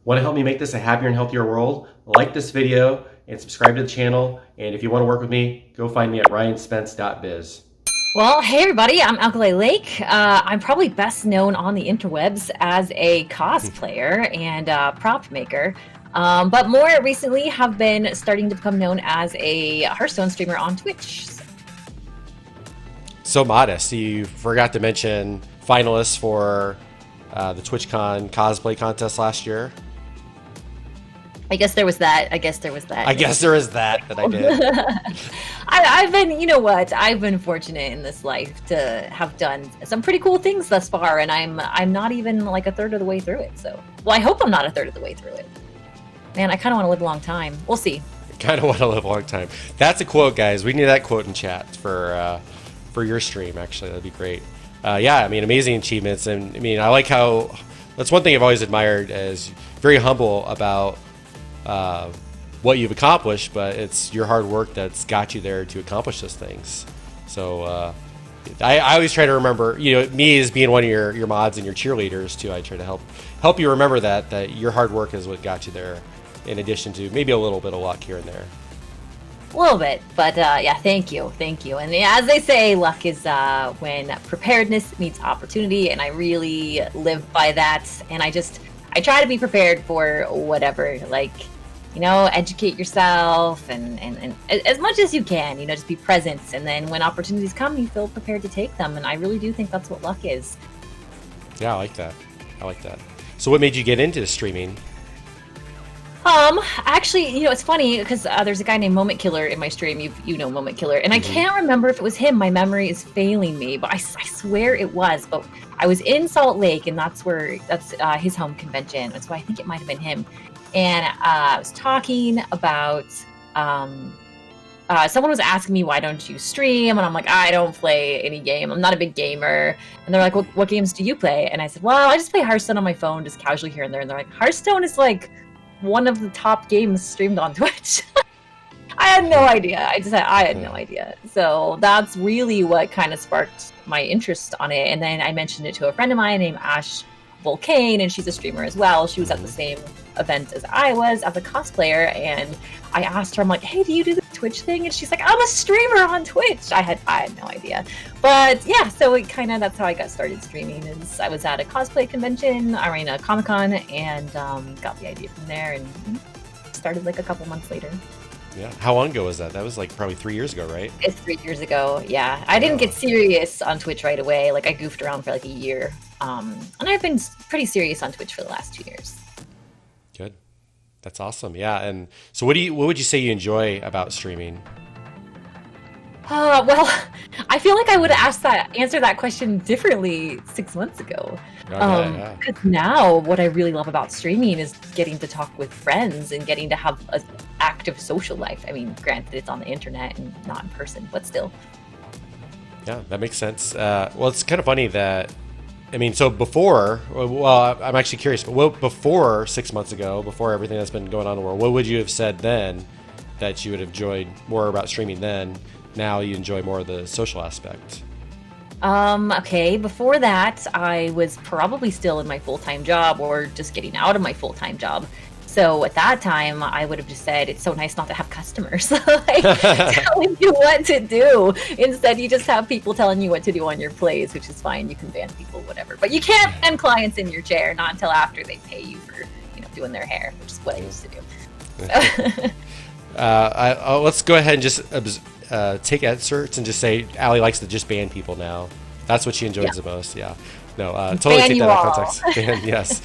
Want to help me make this a happier and healthier world? Like this video and subscribe to the channel. And if you want to work with me, go find me at ryanspence.biz. Well, hey everybody, I'm Alkali Lake. I'm probably best known on the interwebs as a cosplayer and prop maker, but more recently have been starting to become known as a Hearthstone streamer on Twitch. So modest. You forgot to mention finalists for the TwitchCon cosplay contest last year. I guess there was that. I guess there is that I did. I've been, you know what? I've been fortunate in this life to have done some pretty cool things thus far, and I'm not even like a third of the way through it. So, well, I hope I'm not a third of the way through it. Man, I kind of want to live a long time. We'll see. Kind of want to live a long time. That's a quote, guys. We need that quote in chat for your stream. Actually, that'd be great. Yeah, I mean, amazing achievements, and I mean, I like how that's one thing I've always admired, as very humble about what you've accomplished, but it's your hard work that's got you there to accomplish those things. So I always try to remember, you know, me as being one of your mods and your cheerleaders too. I try to help you remember that your hard work is what got you there, in addition to maybe a little bit of luck here and there. A little bit, but yeah, thank you. And as they say, luck is when preparedness meets opportunity, and I really live by that. And I try to be prepared for whatever, like, you know, educate yourself and as much as you can, you know, just be present. And then when opportunities come, you feel prepared to take them. And I really do think that's what luck is. Yeah, I like that. So what made you get into streaming? Actually, you know, it's funny because there's a guy named Moment Killer in my stream. You know Moment Killer, and I can't remember if it was him. My memory is failing me, but I swear it was. But I was in Salt Lake, and that's his home convention. That's why I think it might have been him. And I was talking about someone was asking me, why don't you stream? And I'm like, I don't play any game. I'm not a big gamer. And they're like, well, what games do you play? And I said, well, I just play Hearthstone on my phone, just casually here and there. And they're like, Hearthstone is like one of the top games streamed on Twitch. I had no idea. I had no idea. So that's really what kind of sparked my interest on it. And then I mentioned it to a friend of mine named Ash Volcane, and she's a streamer as well. She was at the same event as I was as a cosplayer, and I asked her, I'm like, hey, do you do the Twitch thing? And she's like, I'm a streamer on Twitch. I had no idea. But yeah, so it kind of, that's how I got started streaming. Is I was at a cosplay convention, a Comic-Con, and got the idea from there, and started like a couple months later. Yeah. How long ago was that? That was like probably 3 years ago, right? It's 3 years ago. Yeah. I didn't get serious on Twitch right away. Like I goofed around for like a year. And I've been pretty serious on Twitch for the last 2 years. Good. That's awesome. Yeah. And so what would you say you enjoy about streaming? Well, I feel like I would have answered that question differently 6 months ago. Because now what I really love about streaming is getting to talk with friends and getting to have an active social life. I mean, granted, it's on the internet and not in person, but still. Yeah, that makes sense. Well, it's kind of funny that, I mean, so before, well, I'm actually curious, but before 6 months ago, before everything that's been going on in the world, what would you have said then that you would have enjoyed more about streaming then? Now you enjoy more of the social aspect. Okay, before that, I was probably still in my full-time job or just getting out of my full-time job. So at that time, I would have just said, it's so nice not to have customers like telling you what to do. Instead, you just have people telling you what to do on your plays, which is fine. You can ban people, whatever. But you can't ban clients in your chair, not until after they pay you for, you know, doing their hair, which is what I used to do. So. Let's go ahead and just take excerpts and just say Allie likes to just ban people now. That's what she enjoys the most. Yeah. No, totally ban take that out of context. Ban, yes.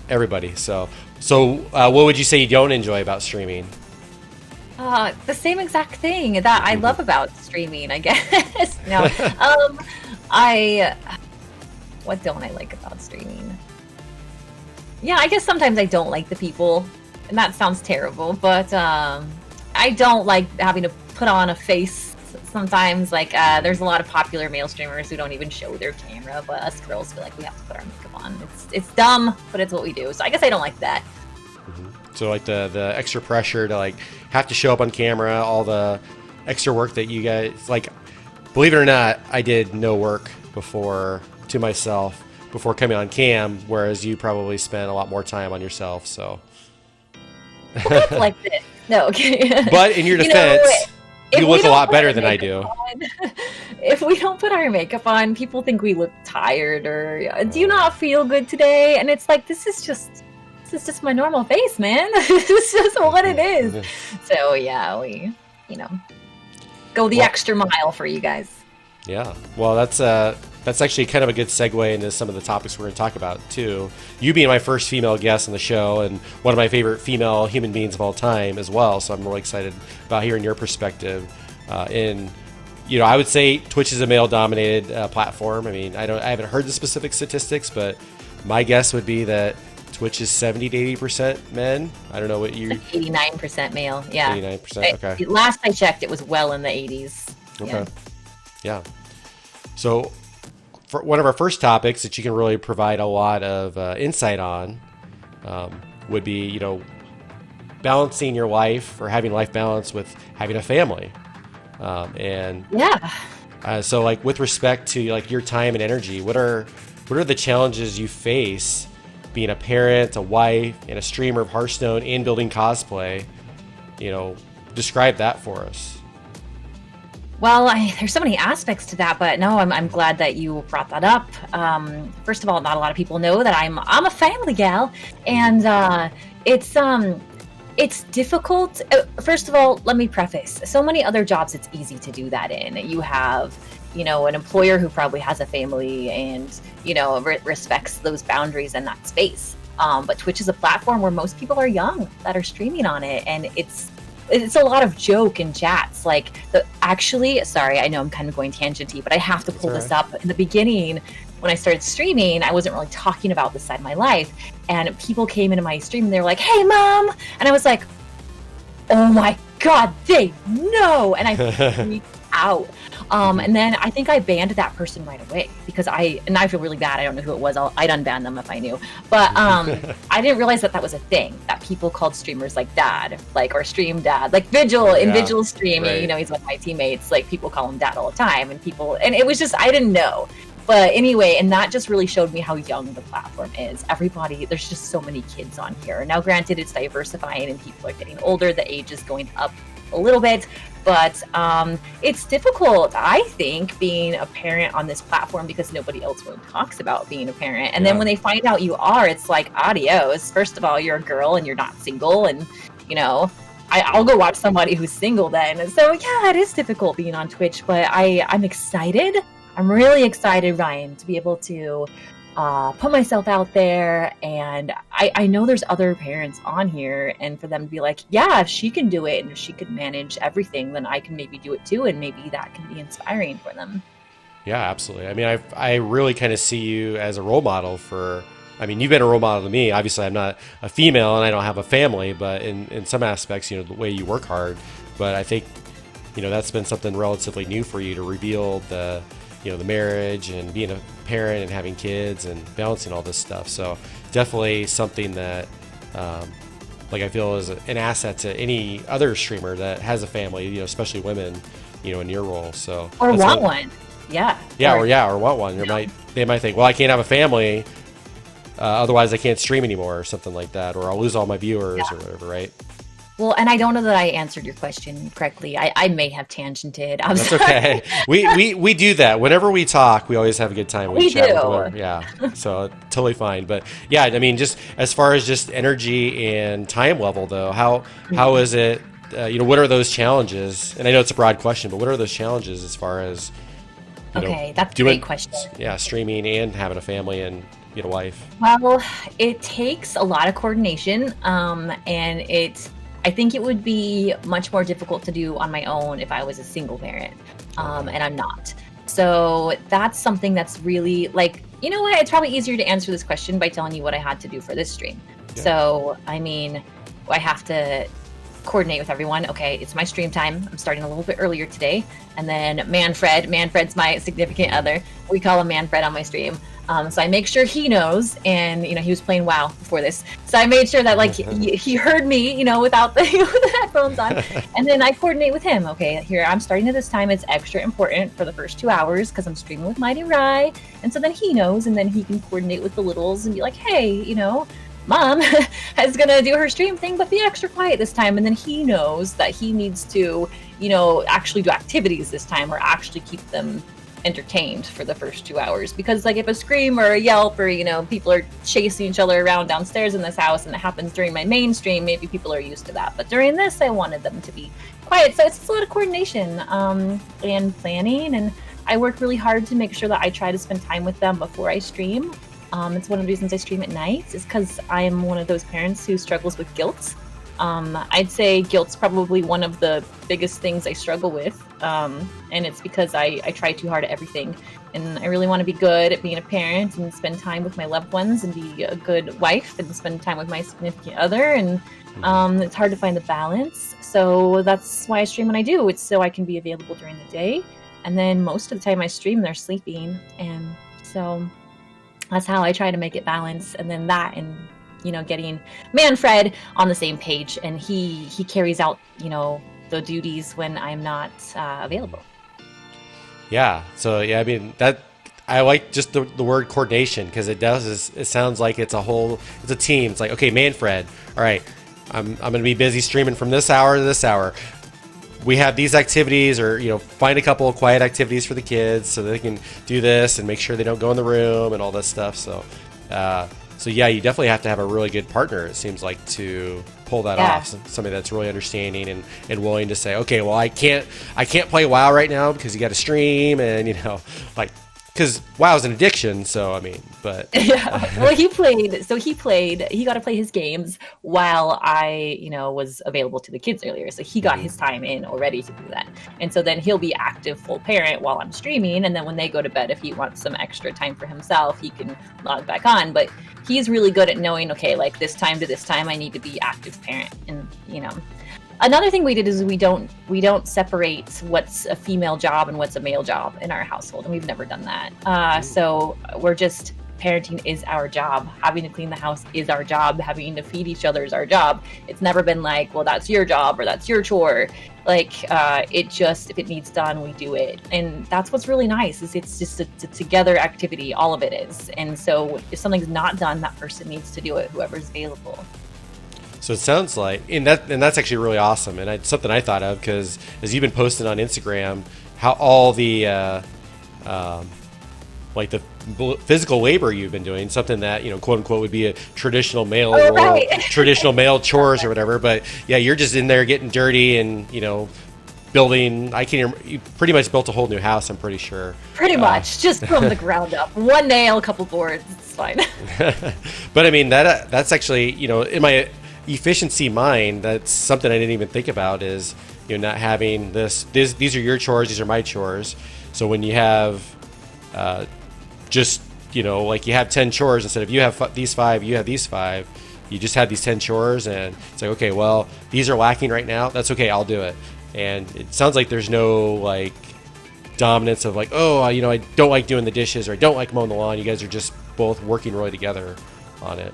Everybody. So what would you say you don't enjoy about streaming? The same exact thing that I love about streaming, I guess. No. What don't I like about streaming? Yeah, I guess sometimes I don't like the people, and that sounds terrible, but I don't like having to put on a face sometimes. Like there's a lot of popular male streamers who don't even show their camera, but us girls feel like we have to put our makeup on. It's dumb, but it's what we do. So I guess I don't like that. So like the extra pressure to like have to show up on camera, all the extra work that you guys, like, believe it or not, I did no work before to myself before coming on cam, whereas you probably spent a lot more time on yourself. So, like this. No, okay. but in your defense, you look a lot better than I do. If we don't put our makeup on, people think we look tired or do you not feel good today? And it's like, this is just my normal face, man. This is just what it is. So yeah, we, go the extra mile for you guys. Yeah. Well, that's actually kind of a good segue into some of the topics we're going to talk about too. You being my first female guest on the show and one of my favorite female human beings of all time as well. So I'm really excited about hearing your perspective. I would say Twitch is a male-dominated platform. I mean, I haven't heard the specific statistics, but my guess would be that Twitch is 70 to 80% men. I don't know what you. 89% male. Yeah. 89%. Okay. Last I checked, it was well in the 80s. Okay. Yeah. So, for one of our first topics that you can really provide a lot of insight on would be, balancing your life or having life balance with having a family. So like with respect to like your time and energy, what are the challenges you face being a parent, a wife, and a streamer of Hearthstone and building cosplay? Describe that for us. Well, there's so many aspects to that, but no, I'm glad that you brought that up. First of all, not a lot of people know that I'm a family gal, and it's difficult. First of all, let me preface, so many other jobs it's easy to do that in. You have, an employer who probably has a family and, respects those boundaries and that space. But Twitch is a platform where most people are young that are streaming on it, and it's a lot of joke and chats. Like, sorry, I know I'm kind of going tangenty, but I have to pull this up. In the beginning, when I started streaming, I wasn't really talking about this side of my life, and people came into my stream and they were like, "Hey, Mom," and I was like, "Oh my God, they know!" And I freaked out. And then I think I banned that person right away because I feel really bad. I don't know who it was. I'd unban them if I knew. But I didn't realize that was a thing, that people called streamers like dad, or stream dad, like Vigil in Vigil streaming. Right. He's one of my teammates. Like, people call him dad all the time, and it was just, I didn't know. But anyway, and that just really showed me how young the platform is. Everybody, there's just so many kids on here. Now, granted, it's diversifying and people are getting older. The age is going up a little bit, but it's difficult, I think, being a parent on this platform because nobody else really talks about being a parent. And then when they find out you are, it's like, adios. First of all, you're a girl and you're not single, and I'll go watch somebody who's single then. And so yeah, it is difficult being on Twitch, but I'm excited. I'm really excited, Ryan, to be able to put myself out there. And I know there's other parents on here, and for them to be like, yeah, if she can do it and if she could manage everything, then I can maybe do it too. And maybe that can be inspiring for them. Yeah, absolutely. I mean, I really kind of see you as a role model you've been a role model to me. Obviously, I'm not a female and I don't have a family, but in some aspects, the way you work hard. But I think, that's been something relatively new for you to reveal the marriage and being a parent and having kids and balancing all this stuff. So definitely something that, I feel is an asset to any other streamer that has a family, especially women, in your role. So or want one. Yeah. Yeah. Or want one. They might think, well, I can't have a family. Otherwise I can't stream anymore or something like that, or I'll lose all my viewers or whatever. Right. Well, and I don't know that I answered your question correctly. I may have tangented. That's okay. We do that. Whenever we talk, we always have a good time. We chat do. With yeah. So totally fine. But yeah, I mean, just as far as just energy and time level, though, how is it? What are those challenges? And I know it's a broad question, but what are those challenges as far as that's a great question. Yeah, streaming and having a family and a wife. Well, it takes a lot of coordination, and I think it would be much more difficult to do on my own if I was a single parent, and I'm not. So that's something that's really it's probably easier to answer this question by telling you what I had to do for this stream. Yeah. So, I have to coordinate with everyone. Okay, it's my stream time. I'm starting a little bit earlier today. And then Manfred's my significant other. We call him Manfred on my stream. So I make sure he knows, and he was playing WoW before this, so I made sure that like he heard me, without the, with the headphones on, and then I coordinate with him. Okay, here I'm starting at this time. It's extra important for the first 2 hours because I'm streaming with Mighty Rye, and so then he knows, and then he can coordinate with the littles and be like, hey, Mom is gonna do her stream thing, but be extra quiet this time, and then he knows that he needs to, actually do activities this time or actually keep them entertained for the first 2 hours, because like if a scream or a yelp or people are chasing each other around downstairs in this house and it happens during my main stream, maybe people are used to that, but during this I wanted them to be quiet. So it's a lot of coordination and planning, and I work really hard to make sure that I try to spend time with them before I stream. It's one of the reasons I stream at night, is because I am one of those parents who struggles with guilt. I'd say guilt's probably one of the biggest things I struggle with, and it's because I try too hard at everything, and I really want to be good at being a parent and spend time with my loved ones and be a good wife and spend time with my significant other, and it's hard to find the balance. So that's why I stream when I do. It's so I can be available during the day, and then most of the time I stream they're sleeping, and so that's how I try to make it balance. And then that, and getting Manfred on the same page, and he carries out the duties when I'm not available. Yeah. So yeah, I mean that I like just the word coordination, because it sounds like it's a team. It's like, okay, Manfred, all right, I'm gonna be busy streaming from this hour to this hour. We have these activities, or find a couple of quiet activities for the kids so they can do this and make sure they don't go in the room and all this stuff. So yeah, you definitely have to have a really good partner, it seems like, to pull that off. Somebody that's really understanding and willing to say, okay, well, I can't play WoW right now because you got to stream, and because WoW is an addiction. So I mean, but yeah. Well, he got to play his games while I was available to the kids earlier, so he got his time in already to do that. And so then he'll be active full parent while I'm streaming, and then when they go to bed, if he wants some extra time for himself, he can log back on. But he's really good at knowing, okay, like this time to this time I need to be active parent. And another thing we did is we don't separate what's a female job and what's a male job in our household, and we've never done that. So we're just, parenting is our job. Having to clean the house is our job. Having to feed each other is our job. It's never been like, well, that's your job or that's your chore. Like it just, if it needs done, we do it. And that's what's really nice, is it's just a together activity. All of it is. And so if something's not done, that person needs to do it, whoever's available. So it sounds like, and that's actually really awesome, and it's something I thought of, because as you've been posting on Instagram, how all the like the physical labor you've been doing, something that quote unquote would be a traditional male role, traditional male chores or whatever, but yeah, you're just in there getting dirty and building. You pretty much built a whole new house, I'm pretty sure. Pretty much, just from the ground up. One nail, a couple boards, it's fine. But I mean that's actually in my efficiency mind, that's something I didn't even think about, is not having these are your chores, these are my chores. So when you have just like you have 10 chores, instead of you have these 5, you have these 5, you just have these 10 chores, and it's like, okay, well, these are lacking right now, that's okay, I'll do it. And it sounds like there's no like dominance of like, oh, I don't like doing the dishes, or I don't like mowing the lawn. You guys are just both working really together on it.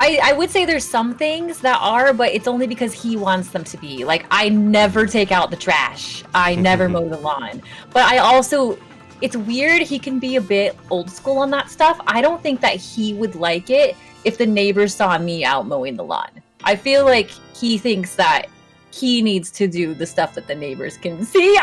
I would say there's some things that are, but it's only because he wants them to be. Like, I never take out the trash. I never mow the lawn. But I also, it's weird, he can be a bit old school on that stuff. I don't think that he would like it if the neighbors saw me out mowing the lawn. I feel like he thinks that he needs to do the stuff that the neighbors can see.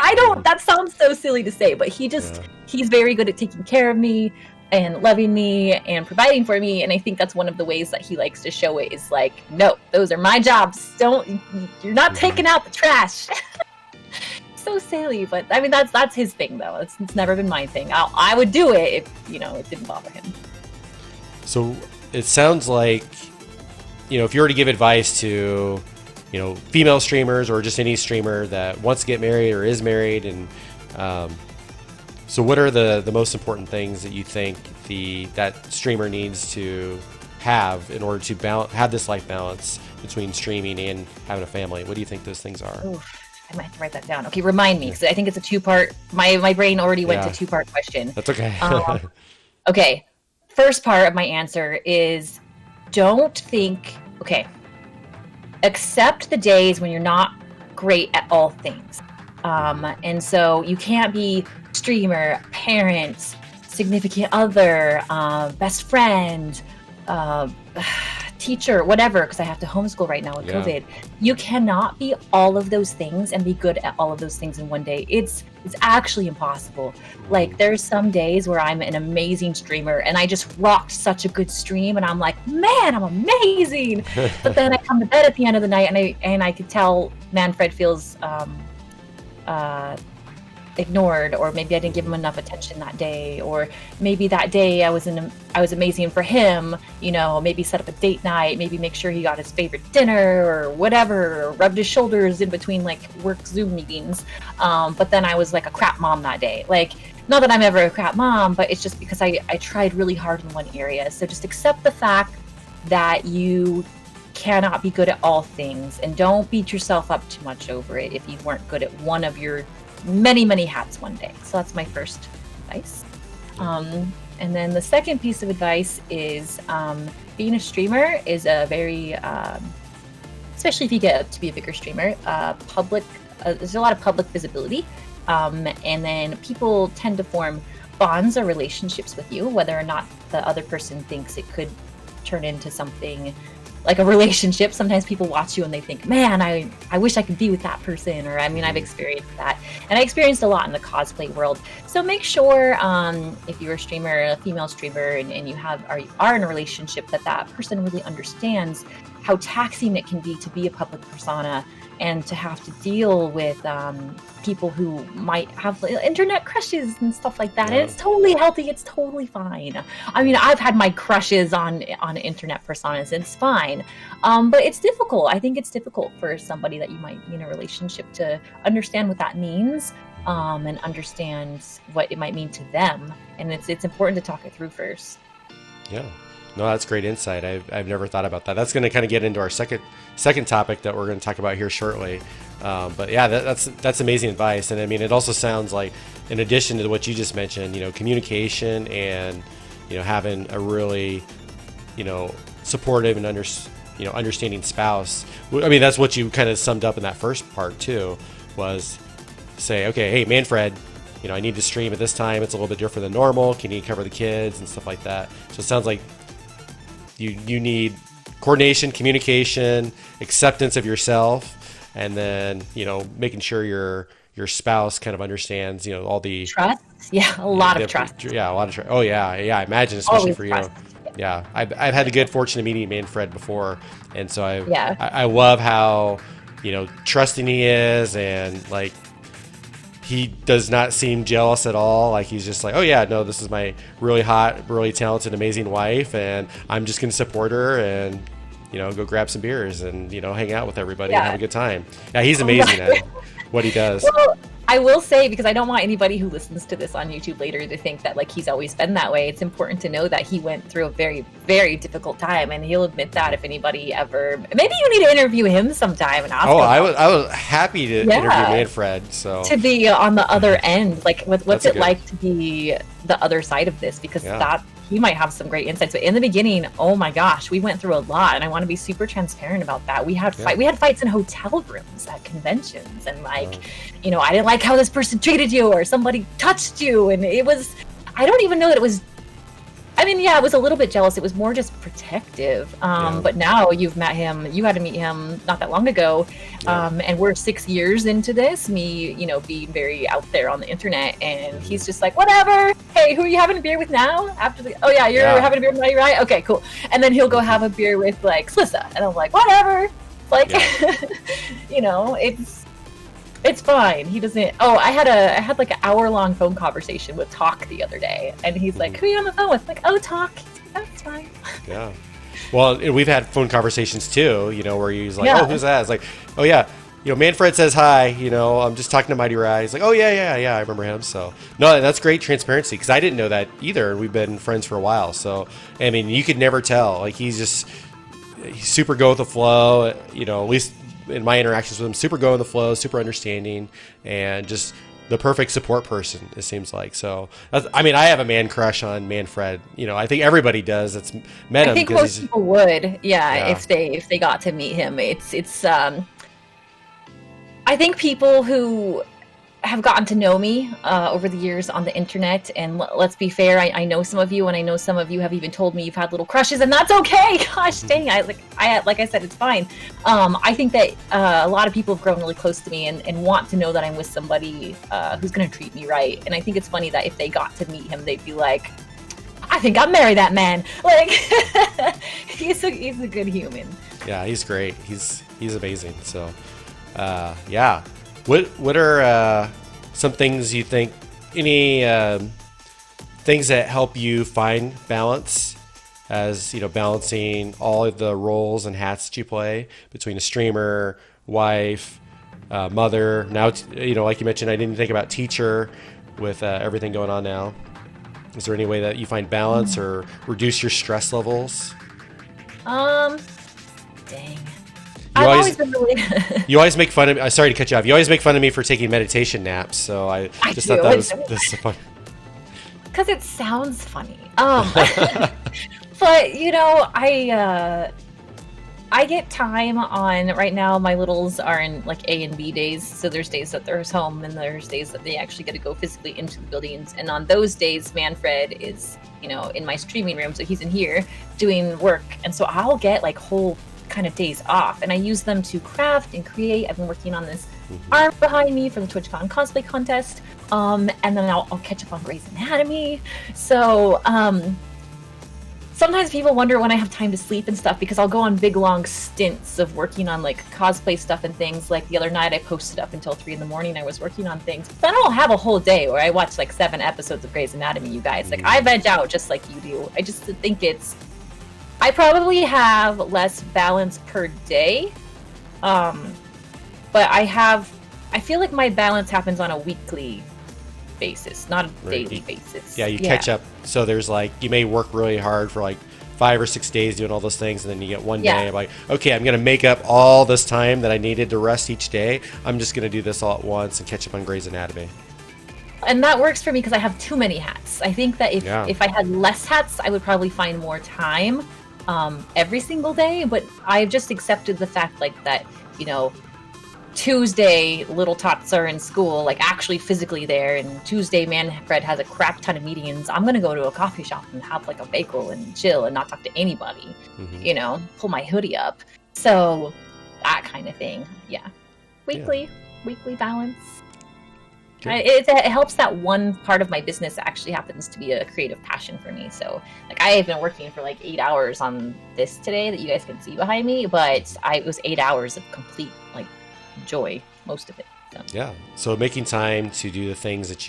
That sounds so silly to say, but he's very good at taking care of me and loving me and providing for me, and I think that's one of the ways that he likes to show it, is like, no, those are my jobs, you're not taking out the trash. So silly, but I mean that's his thing though. It's never been my thing. I would do it if it didn't bother him. So it sounds like if you were to give advice to female streamers, or just any streamer that wants to get married or is married, and so what are the most important things that you think that streamer needs to have in order to have this life balance between streaming and having a family? What do you think those things are? Oof, I might have to write that down. Okay, remind me, because I think it's a two-part. My brain already went to two-part question. That's okay. Okay, first part of my answer is don't think, okay, accept the days when you're not great at all things. And so you can't be streamer, parent, significant other, best friend, teacher, whatever, because I have to homeschool right now with COVID. You cannot be all of those things and be good at all of those things in one day. It's actually impossible. Like, there's some days where I'm an amazing streamer and I just rocked such a good stream and I'm like, man, I'm amazing. But then I come to bed at the end of the night and I could tell Manfred feels ignored, or maybe I didn't give him enough attention that day, or maybe that day I was amazing for him, you know, maybe set up a date night, maybe make sure he got his favorite dinner or whatever, or rubbed his shoulders in between like work Zoom meetings. But then I was like a crap mom that day. Like, not that I'm ever a crap mom, but it's just because I tried really hard in one area. So just accept the fact that you cannot be good at all things, and don't beat yourself up too much over it if you weren't good at one of your many hats one day. So that's my first advice. And then the second piece of advice is being a streamer is a very, especially if you get to be a bigger streamer, there's a lot of public visibility. And then people tend to form bonds or relationships with you, whether or not the other person thinks it could turn into something like a relationship. Sometimes people watch you and they think, man, I wish I could be with that person. Or, I mean, I've experienced that. And I experienced a lot in the cosplay world. So make sure if you're a streamer, a female streamer, and you are in a relationship, that person really understands how taxing it can be to be a public persona and to have to deal with people who might have internet crushes and stuff like that. And it's totally healthy. It's totally fine. I mean, I've had my crushes on internet personas. It's fine. But it's difficult. I think it's difficult for somebody that you might be in a relationship to understand what that means, and understand what it might mean to them. And it's important to talk it through first. Yeah. No, that's great insight. I've never thought about that. That's going to kind of get into our second topic that we're going to talk about here shortly. But yeah, that's amazing advice. And I mean, it also sounds like, in addition to what you just mentioned, you know, communication and, you know, having a really, you know, supportive and understanding spouse. I mean, that's what you kind of summed up in that first part too, was say, okay, hey, Manfred, you know, I need to stream at this time. It's a little bit different than normal. Can you cover the kids and stuff like that? So it sounds like you need coordination, communication, acceptance of yourself, and then, you know, making sure your spouse kind of understands, you know, all the trust. Yeah, a lot of trust. Yeah, a lot of trust. Oh yeah, I imagine, especially Always for trust. you. Yeah, I've had the good fortune of meeting Manfred before, and so Yeah. I love how, you know, trusting he is, and like, he does not seem jealous at all. Like, he's just like, oh yeah, no, this is my really hot, really talented, amazing wife, and I'm just going to support her and, you know, go grab some beers and, you know, hang out with everybody and have a good time. Yeah, he's amazing at what he does. Well, I will say, because I don't want anybody who listens to this on YouTube later to think that like he's always been that way. It's important to know that he went through a very, very difficult time, and he'll admit that if anybody ever. Maybe you need to interview him sometime and ask him. I was happy to interview Manfred. So to be on the other end, like what's it like to be the other side of this? Because that he might have some great insights. But in the beginning, oh my gosh, we went through a lot, and I want to be super transparent about that. We had we had fights in hotel rooms at conventions, and like, you know, I didn't like how this person treated you, or somebody touched you, and it was, I don't even know that it was. I mean, yeah, it was a little bit jealous. It was more just protective. But now you've met him. You had to meet him not that long ago. And we're 6 years into this, me, you know, being very out there on the internet. And he's just like, whatever. Hey, who are you having a beer with now? Oh, yeah, you're having a beer with me, right? Okay, cool. And then he'll go have a beer with, like, Slissa. And I'm like, whatever. Like, you know, it's fine. He doesn't. Oh, I had like an hour-long phone conversation with Talk the other day, and he's like, "Who are you on the phone with?" Like, "Oh, Talk." That's fine. Yeah. Well, we've had phone conversations too. You know, where he's like, "Oh, who's that?" It's like, "Oh yeah, you know, Manfred says hi. You know, I'm just talking to Mighty Rai." He's like, "Oh yeah, I remember him." So no, that's great transparency, because I didn't know that either. We've been friends for a while, so I mean, you could never tell. Like, he's super go with the flow. You know, at least in my interactions with him, super go with the flow, super understanding, and just the perfect support person, it seems like. So, I mean, I have a man crush on Manfred. I think everybody does. That's met him. I think most people would, if they got to meet him. It's I think people who have gotten to know me over the years on the internet, and let's be fair, I know some of you, and I know some of you have even told me you've had little crushes, and that's okay. Gosh dang, like I said, it's fine. I think that a lot of people have grown really close to me and want to know that I'm with somebody who's going to treat me right. And I think it's funny that if they got to meet him, they'd be like, I think I'll marry that man. Like, he's a good human. Yeah, he's great. He's amazing. So, yeah. What are some things you think, any things that help you find balance as, balancing all of the roles and hats that you play between a streamer, wife, mother, now, like you mentioned, I didn't think about teacher with everything going on now. Is there any way that you find balance or reduce your stress levels? Dang. I've always been really... You always make fun of me. Sorry to cut you off. You always make fun of me for taking meditation naps, so I just thought that was fun. Because it sounds funny. But I get time on, right now my littles are in like A and B days, so there's days that they're home and there's days that they actually get to go physically into the buildings, and on those days Manfred is in my streaming room, so he's in here doing work, and so I'll get like whole kind of days off, and I use them to craft and create. I've been working on this arm behind me for the TwitchCon cosplay contest, and then I'll catch up on Grey's Anatomy. So sometimes people wonder when I have time to sleep and stuff, because I'll go on big long stints of working on like cosplay stuff and things. Like the other night I posted up until 3 a.m. I was working on things. But then I'll have a whole day where I watch like 7 episodes of Grey's Anatomy, you guys. Like I veg out just like you do. I just think I probably have less balance per day, but I feel like my balance happens on a weekly basis, not a daily basis. Yeah, you catch up. So there's like, you may work really hard for like 5 or 6 days doing all those things, and then you get one day like, okay, I'm going to make up all this time that I needed to rest each day. I'm just going to do this all at once and catch up on Grey's Anatomy. And that works for me because I have too many hats. I think that if I had less hats, I would probably find more time every single day, but I've just accepted the fact like that, Tuesday little tots are in school, like actually physically there, and Tuesday Manfred has a crap ton of meetings. I'm gonna go to a coffee shop and have like a bagel and chill and not talk to anybody, pull my hoodie up. So that kind of thing. Weekly balance. It helps that one part of my business actually happens to be a creative passion for me. So like I have been working for like 8 hours on this today that you guys can see behind me, but it was 8 hours of complete like joy, most of it. So. Yeah. So making time to do the things that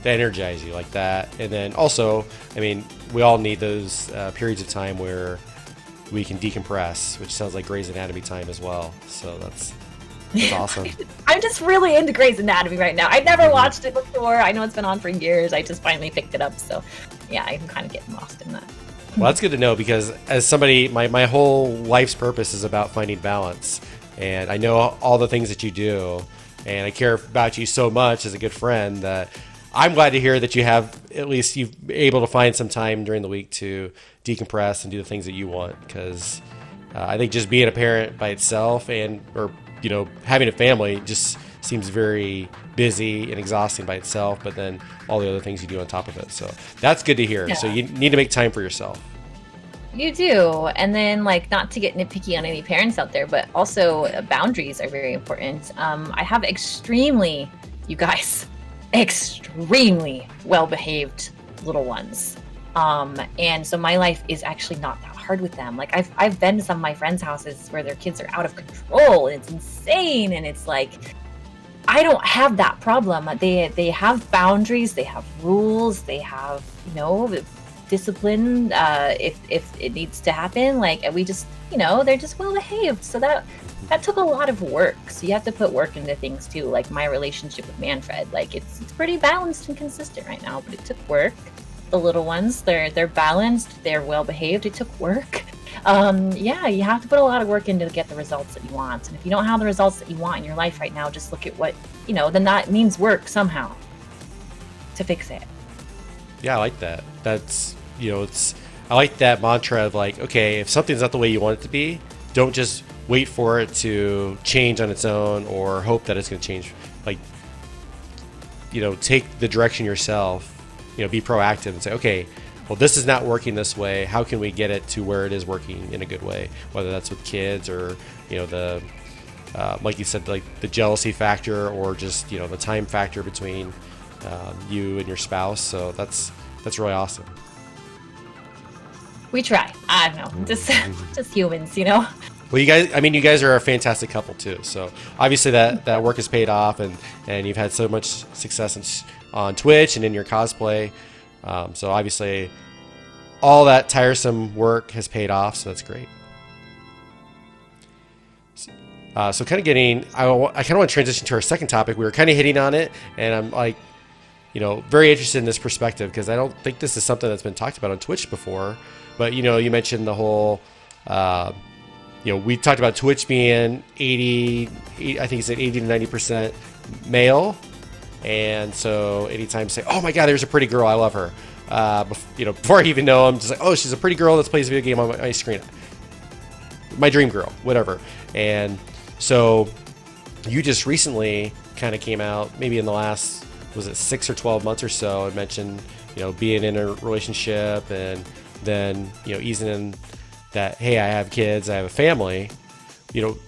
energize you like that. And then also, I mean, we all need those periods of time where we can decompress, which sounds like Grey's Anatomy time as well. So that's awesome. I'm just really into Grey's Anatomy right now. I never watched it before. I know it's been on for years. I just finally picked it up. So yeah, I'm kind of getting lost in that. Well, that's good to know, because as somebody, my whole life's purpose is about finding balance. And I know all the things that you do, and I care about you so much as a good friend that I'm glad to hear that you've been able to find some time during the week to decompress and do the things that you want. Because I think just being a parent by itself or having a family just seems very busy and exhausting by itself, but then all the other things you do on top of it. So that's good to hear. Yeah. So you need to make time for yourself. You do. And then like, not to get nitpicky on any parents out there, but also boundaries are very important. I have extremely well-behaved little ones. And so my life is actually not that hard with them. Like I've been to some of my friends' houses where their kids are out of control and it's insane, and it's like I don't have that problem. They have boundaries, they have rules, they have discipline if it needs to happen. Like we just they're just well behaved. So that took a lot of work. So you have to put work into things too. Like my relationship with Manfred, like it's pretty balanced and consistent right now, but it took work. The little ones, they're balanced, they're well behaved. It took work. Yeah, you have to put a lot of work in to get the results that you want. And if you don't have the results that you want in your life right now, just look at what, then that means work somehow to fix it. Yeah, I like that. That's, I like that mantra of like, okay, if something's not the way you want it to be, don't just wait for it to change on its own or hope that it's going to change. Like, take the direction yourself, be proactive and say, okay, well, this is not working this way. How can we get it to where it is working in a good way? Whether that's with kids or, the, like you said, like the jealousy factor or just, the time factor between you and your spouse. So that's really awesome. We try. I don't know, just humans, Well, you guys are a fantastic couple too. So obviously that work has paid off, and you've had so much success on Twitch and in your cosplay. So obviously, all that tiresome work has paid off. So that's great. So kind of I kind of want to transition to our second topic. We were kind of hitting on it, and I'm like, very interested in this perspective because I don't think this is something that's been talked about on Twitch before. But you mentioned the whole. We talked about Twitch being 80, I think you said 80 to 90% male. And so anytime you say, oh my God, there's a pretty girl, I love her. Before I even know, I'm just like, oh, she's a pretty girl that plays a video game on my screen. My dream girl, whatever. And so you just recently kind of came out, maybe in the last, was it 6 or 12 months or so, and mentioned, being in a relationship and then, easing in that, hey, I have kids, I have a family.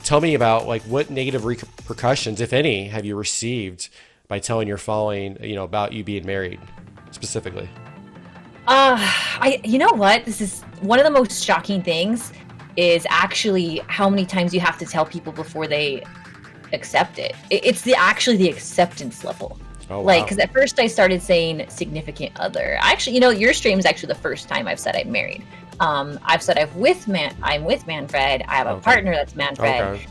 Tell me about like what negative repercussions, if any, have you received by telling your following, about you being married specifically? You know what? This is one of the most shocking things is actually how many times you have to tell people before they accept it. It's actually the acceptance level. Oh, wow. Like, because at first I started saying significant other. Actually, your stream is actually the first time I've said I'm married. I've said I'm with Manfred. I have a partner that's Manfred. Okay.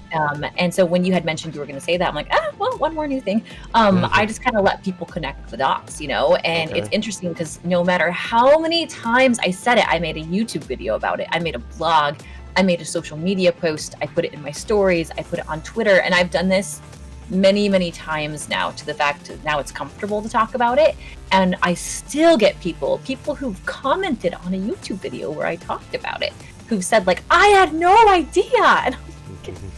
And so when you had mentioned you were going to say that, I'm like, well, one more new thing. I just kind of let people connect the dots, and it's interesting because no matter how many times I said it, I made a YouTube video about it. I made a blog. I made a social media post. I put it in my stories. I put it on Twitter. And I've done this many, many times now to the fact that now it's comfortable to talk about it. And I still get people who've commented on a YouTube video where I talked about it, who've said like, I had no idea. And I'm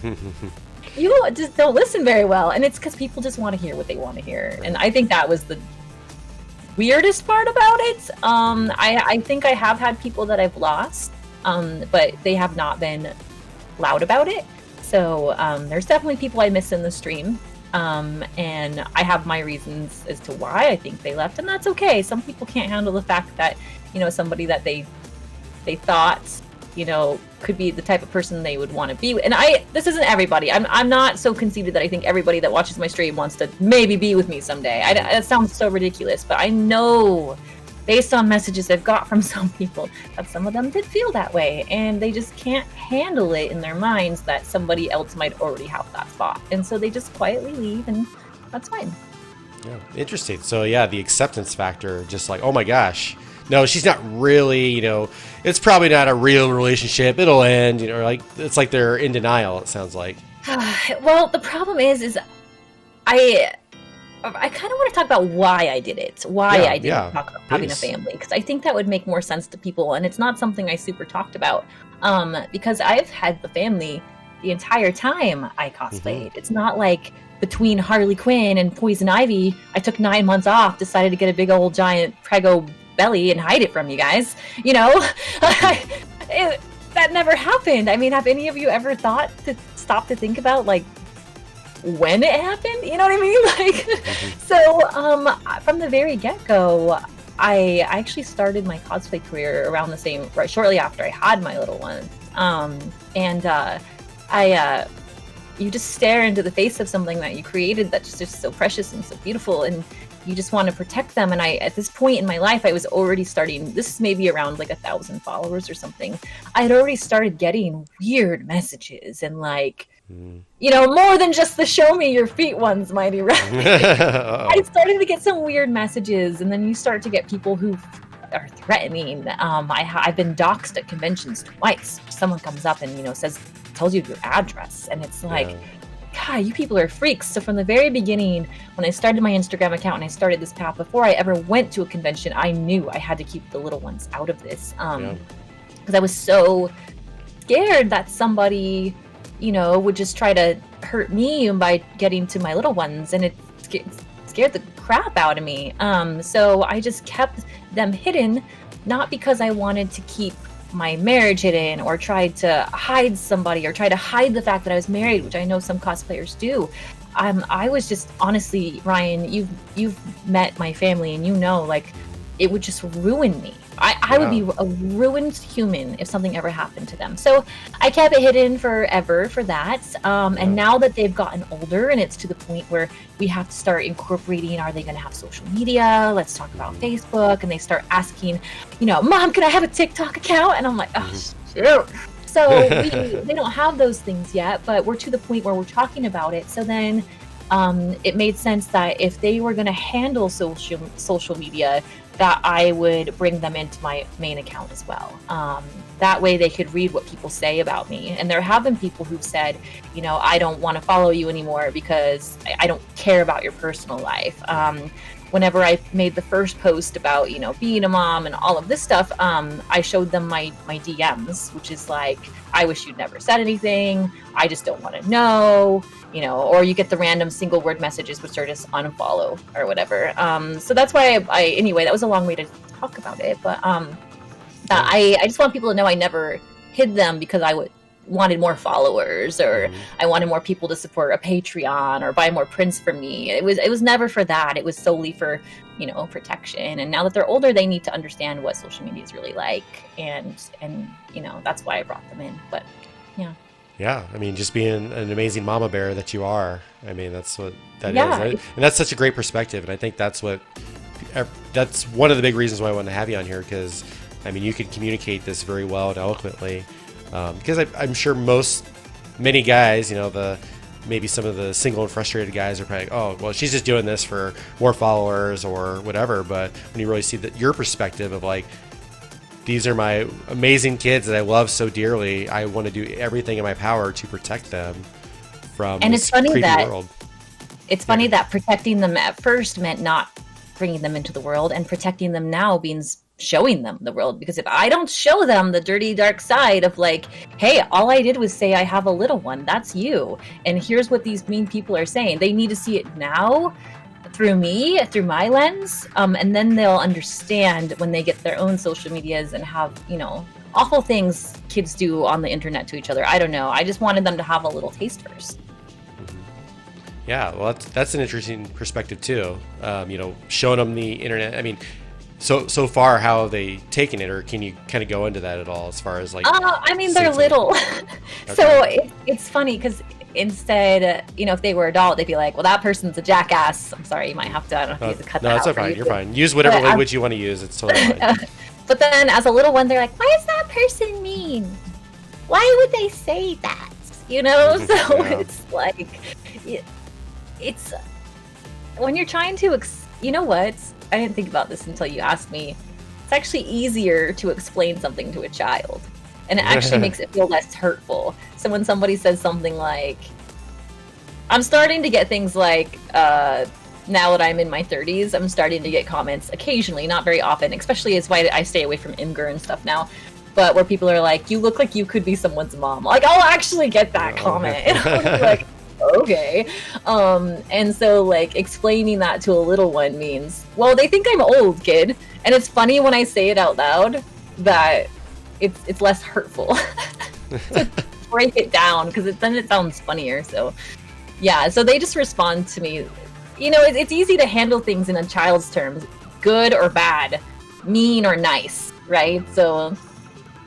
like, you just don't listen very well. And it's because people just want to hear what they want to hear. And I think that was the weirdest part about it. I think I have had people that I've lost, but they have not been loud about it. So there's definitely people I miss in the stream, and I have my reasons as to why I think they left, and that's okay. Some people can't handle the fact that, somebody that they thought, could be the type of person they would want to be with. And this isn't everybody. I'm not so conceited that I think everybody that watches my stream wants to maybe be with me someday. That sounds so ridiculous, but I know, based on messages I've got from some people, that some of them did feel that way, and they just can't handle it in their minds that somebody else might already have that spot, and so they just quietly leave, and that's fine. Yeah, interesting. So yeah, the acceptance factor, just like, oh my gosh, no, she's not really, it's probably not a real relationship. It'll end, like it's like they're in denial. It sounds like. Well, the problem is I kind of want to talk about why I did it, I didn't talk about having a family, because I think that would make more sense to people, and it's not something I super talked about, because I've had the family the entire time I cosplayed. Mm-hmm. It's not like between Harley Quinn and Poison Ivy, I took 9 months off, decided to get a big old giant prego belly and hide it from you guys, that never happened. I mean, have any of you ever thought to stop to think about, like, when it happened? You know what I mean? So from the very get-go, I actually started my cosplay career around right shortly after I had my little one. You just stare into the face of something that you created that's just so precious and so beautiful, and you just want to protect them. And at this point in my life, I was already starting, this is maybe around like 1,000 followers or something. I had already started getting weird messages and like, more than just the show me your feet ones, mighty right? I started to get some weird messages, and then you start to get people who are threatening. I've been doxxed at conventions twice. Someone comes up and, you know, tells you your address, and it's like, God, you people are freaks. So from the very beginning, when I started my Instagram account and I started this path, before I ever went to a convention, I knew I had to keep the little ones out of this, because I was so scared that somebody, you know, would just try to hurt me by getting to my little ones, and it scared the crap out of me. So I just kept them hidden, not because I wanted to keep my marriage hidden or tried to hide somebody or try to hide the fact that I was married, which I know some cosplayers do. I was just, honestly, Ryan, you've met my family, and you know, like, it would just ruin me. I would be a ruined human if something ever happened to them. So I kept it hidden forever for that. And now that they've gotten older and it's to the point where we have to start incorporating, are they going to have social media? Let's talk about Facebook. And they start asking, you know, Mom, can I have a TikTok account? And I'm like, oh, shoot. So they don't have those things yet, but we're to the point where we're talking about it. So then it made sense that if they were going to handle social media, that I would bring them into my main account as well. That way they could read what people say about me. And there have been people who've said, you know, I don't want to follow you anymore because I don't care about your personal life. Whenever I made the first post about, you know, being a mom and all of this stuff, I showed them my DMs, which is like, I wish you'd never said anything. I just don't want to know, you know, or you get the random single word messages, which are just unfollow or whatever. So that's why anyway, that was a long way to talk about it. But I just want people to know I never hid them because I wanted more followers, or I wanted more people to support a Patreon or buy more prints from me. It was never for that. It was solely for, you know, protection. And now that they're older, they need to understand what social media is really like, and you know, that's why I brought them in. But yeah, I mean, just being an amazing mama bear that you are, I mean, that's what that is, and that's such a great perspective. And I think that's one of the big reasons why I wanted to have you on here, because I mean, you can communicate this very well and eloquently. Because I'm sure many guys, you know, maybe some of the single and frustrated guys are probably like, oh, well, she's just doing this for more followers or whatever. But when you really see your perspective of like, these are my amazing kids that I love so dearly, I want to do everything in my power to protect them from this creepy world. It's funny that protecting them at first meant not bringing them into the world, and protecting them now means showing them the world. Because if I don't show them the dirty, dark side of like, hey, all I did was say I have a little one, that's you, and here's what these mean people are saying, they need to see it now through me, through my lens, and then they'll understand when they get their own social medias and have, you know, awful things kids do on the internet to each other. I don't know, I just wanted them to have a little taste first. Yeah, well, that's an interesting perspective too. You know, showing them the internet. I mean, so far, how have they taken it, or can you kind of go into that at all, as far as like? I mean, they're little, Okay. So it's funny because instead, you know, if they were adult, they'd be like, "Well, that person's a jackass." I'm sorry, you might have to. I don't know if you have to cut that out. No, that's fine. You're fine. Use whatever language you want to use. It's totally fine. But then, as a little one, they're like, "Why is that person mean? Why would they say that?" You know, so it's like. It's when you're trying to you know what, I didn't think about this until you asked me. It's actually easier to explain something to a child, and it actually makes it feel less hurtful. So when somebody says something like, I'm starting to get things like, now that I'm in my 30s, I'm starting to get comments occasionally, not very often, especially as why I stay away from Imgur and stuff now, but where people are like, you look like you could be someone's mom. Like, I'll actually get that comment. And I'll be like, okay. And so like explaining that to a little one means, well, they think I'm old, kid. And it's funny when I say it out loud that it's less hurtful to break it down, because then it sounds funnier. So yeah, so they just respond to me. You know, it's easy to handle things in a child's terms, good or bad, mean or nice, right? So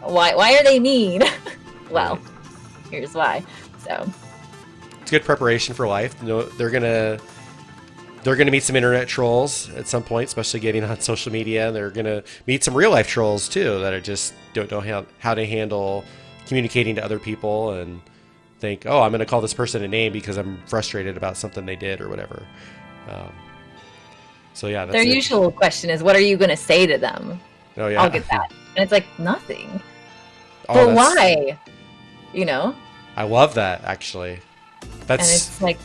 why are they mean? Well, here's why. So good preparation for life. You know, they're gonna meet some internet trolls at some point, especially getting on social media. They're gonna meet some real life trolls too that are just don't know how to handle communicating to other people, and think, oh, I'm gonna call this person a name because I'm frustrated about something they did or whatever. So yeah, that's their usual question is, what are you gonna say to them? Oh yeah. I'll get that. And it's like, nothing. Oh, But why? You know? I love that, actually. And it's like,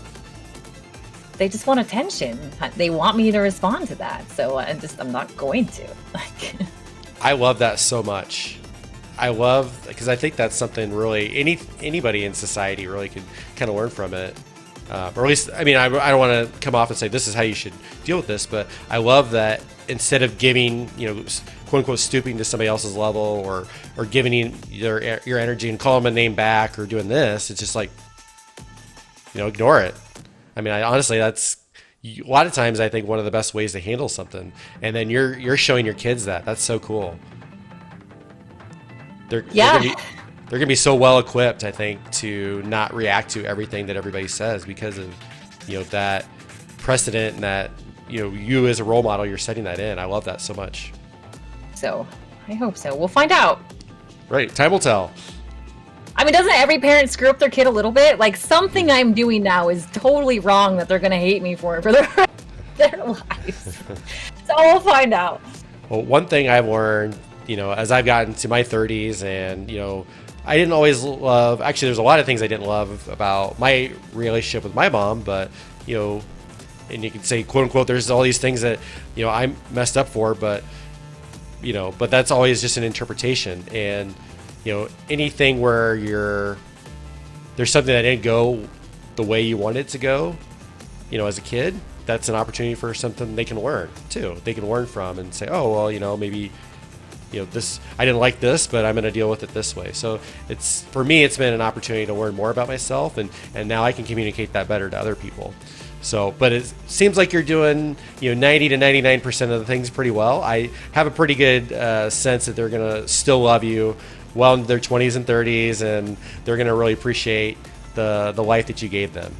they just want attention. They want me to respond to that. So I'm not going to. Like, I love that so much. I love, because I think that's something really anybody in society really could kind of learn from it. Or at least, I mean, I don't want to come off and say this is how you should deal with this, but I love that instead of giving, quote unquote, stooping to somebody else's level or giving your energy and calling them a name back or doing this, it's just like, ignore it. I mean, honestly, that's a lot of times I think one of the best ways to handle something, and then you're showing your kids that. That's so cool. They're gonna be so well equipped, I think, to not react to everything that everybody says because of that precedent and that you as a role model, you're setting that in. I love that so much. So I hope so. We'll find out. Right, time will tell. I mean, doesn't every parent screw up their kid a little bit? Like, something I'm doing now is totally wrong that they're gonna hate me for their lives. So we'll find out. Well, one thing I've learned, as I've gotten to my 30s and, I didn't always love, actually, there's a lot of things I didn't love about my relationship with my mom, but, and you can say, quote unquote, there's all these things that, I messed up for, but that's always just an interpretation. And, anything where there's something that didn't go the way you want it to go, as a kid, that's an opportunity for something they can learn too. They can learn from and say, oh, well, maybe, this, I didn't like this, but I'm going to deal with it this way. So for me, it's been an opportunity to learn more about myself, and now I can communicate that better to other people. So, but it seems like you're doing, 90 to 99% of the things pretty well. I have a pretty good sense that they're going to still love you well into their 20s and 30s, and they're going to really appreciate the life that you gave them.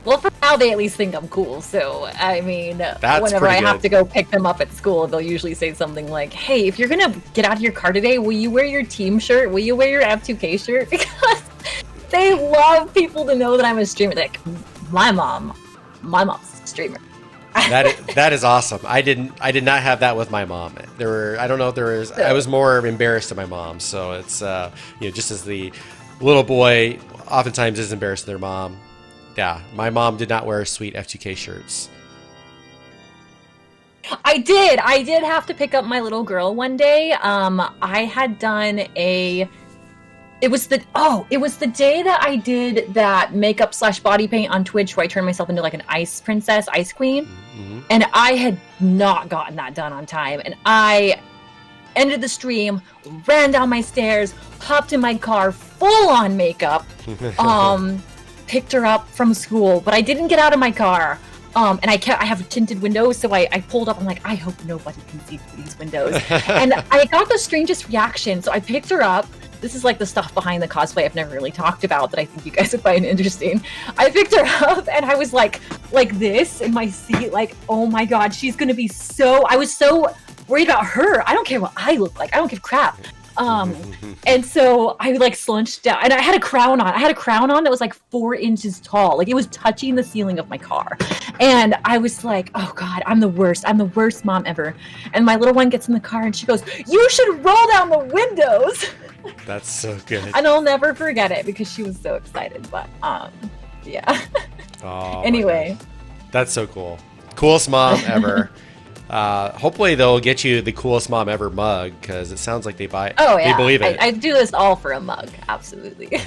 Well, for now, they at least think I'm cool. So, I mean, That's whenever I pretty have good. to go pick them up at school, they'll usually say something like, hey, if you're going to get out of your car today, will you wear your team shirt? Will you wear your F2K shirt? Because they love people to know that I'm a streamer. Like, my mom's a streamer. That is awesome. I did not have that with my mom. I don't know if there was. I was more embarrassed of my mom. So it's just as the little boy oftentimes is embarrassed of their mom. Yeah, my mom did not wear sweet F2K shirts. I did have to pick up my little girl one day. I had done it was the day that I did that makeup / body paint on Twitch where I turned myself into like an ice princess, ice queen. Mm-hmm. And I had not gotten that done on time. And I ended the stream, ran down my stairs, hopped in my car, full on makeup, picked her up from school, but I didn't get out of my car. And I have tinted windows, so I pulled up. I'm like, I hope nobody can see through these windows. And I got the strangest reaction. So I picked her up. This is like the stuff behind the cosplay I've never really talked about that I think you guys would find interesting. I picked her up and I was like this in my seat, like, oh my God, she's gonna be I was so worried about her. I don't care what I look like. I don't give a crap. And so I like slunched down, and I had a crown on. That was like 4 inches tall. Like, it was touching the ceiling of my car. And I was like, oh God, I'm the worst mom ever. And my little one gets in the car and she goes, you should roll down the windows. That's so good. And I'll never forget it because she was so excited. But yeah. Oh, anyway. That's so cool. Coolest mom ever. Hopefully they'll get you the coolest mom ever mug, because it sounds like they buy it. Oh yeah, they believe it. I do this all for a mug, absolutely.